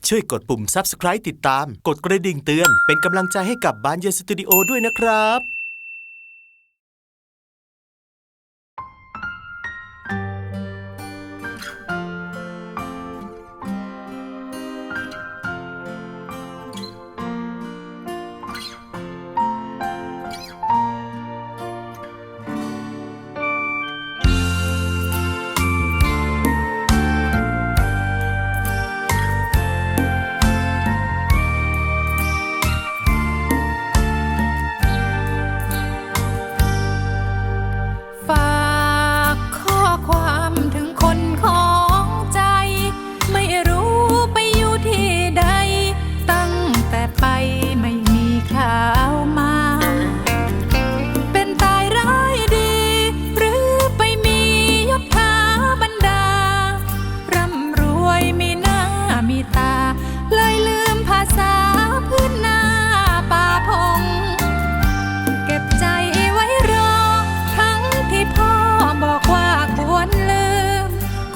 ช่วยกดปุ่ม Subscribe ติดตามกดกระดิ่งเตือนเป็นกำลังใจให้กับบ้านเย็นสตูดิโอด้วยนะครับ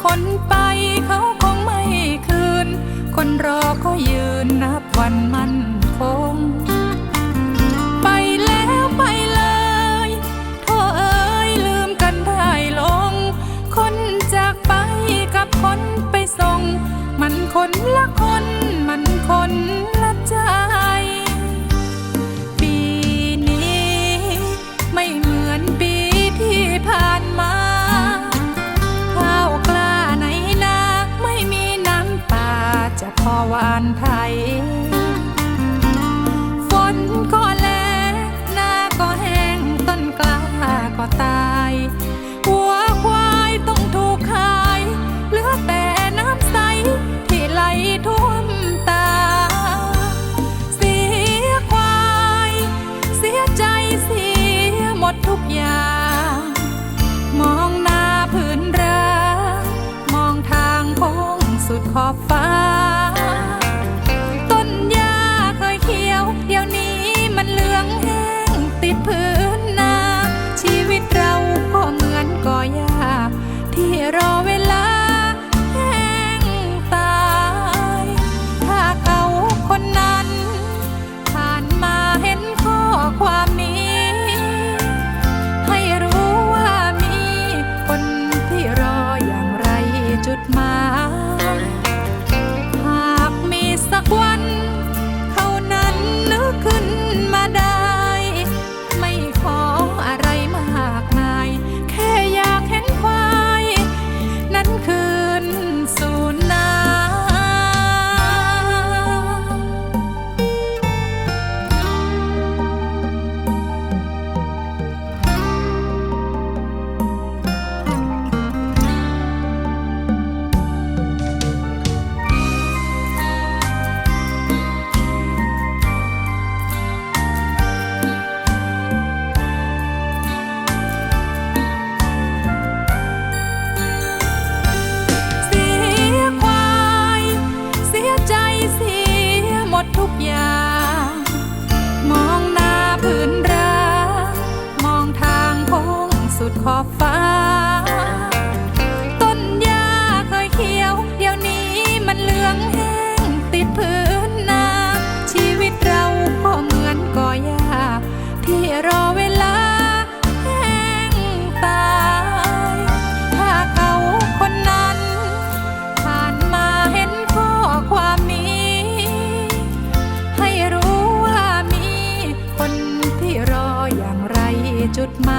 คนไปเขาคงไม่คืนคนรอก็ยืนนับวันมั่นคงไปแล้วไปเลยโทษเอ่ยลืมกันได้ลงคนจากไปกับคนไปส่งมันคนละคนมันคนละใจปีนี้ไม่เหมือนปีที่ผ่านมาจะพอหวานไทยฝนก็แล้งหน้าก็แห้งต้นกล้าก็ตายวัวควายต้องถูกขายเหลือแต่น้ำใสที่ไหลท่วมตาเสียควายเสียใจเสียหมดทุกอย่างมองหน้าพื้นรามองทางโค้งสุดขอบฟ้าต้นหญ้าเคยเขียวเดี๋ยวนี้มันเหลืองแห้งติดพื้นนาชีวิตเราก็เหมือนก่อหญ้าที่รอเวลาแห้งตายถ้าเขาคนนั้นผ่านมาเห็นข้อความนี้ให้รู้ว่ามีคนที่รออย่างไรจุดหมายสักวันเขานั้นนึกขึ้นมาได้ไม่ขออะไรมากมายแค่อยากเห็นควายนั้นคืนสู่นาทุกอย่างมองหน้าพื้นรามองทางโค้งสุดขอบฟ้าต้นหญ้าเคยเขียวเดี๋ยวนี้มันเหลืองแห้งติดพื้นนาชีวิตเราก็เหมือนก่อหญ้าที่รอเวลาแห้งตายถ้าเขาคนนั้นผ่านมาเห็นข้อความนี้ให้รู้ว่ามีคนที่รออย่างไรจุดหมาย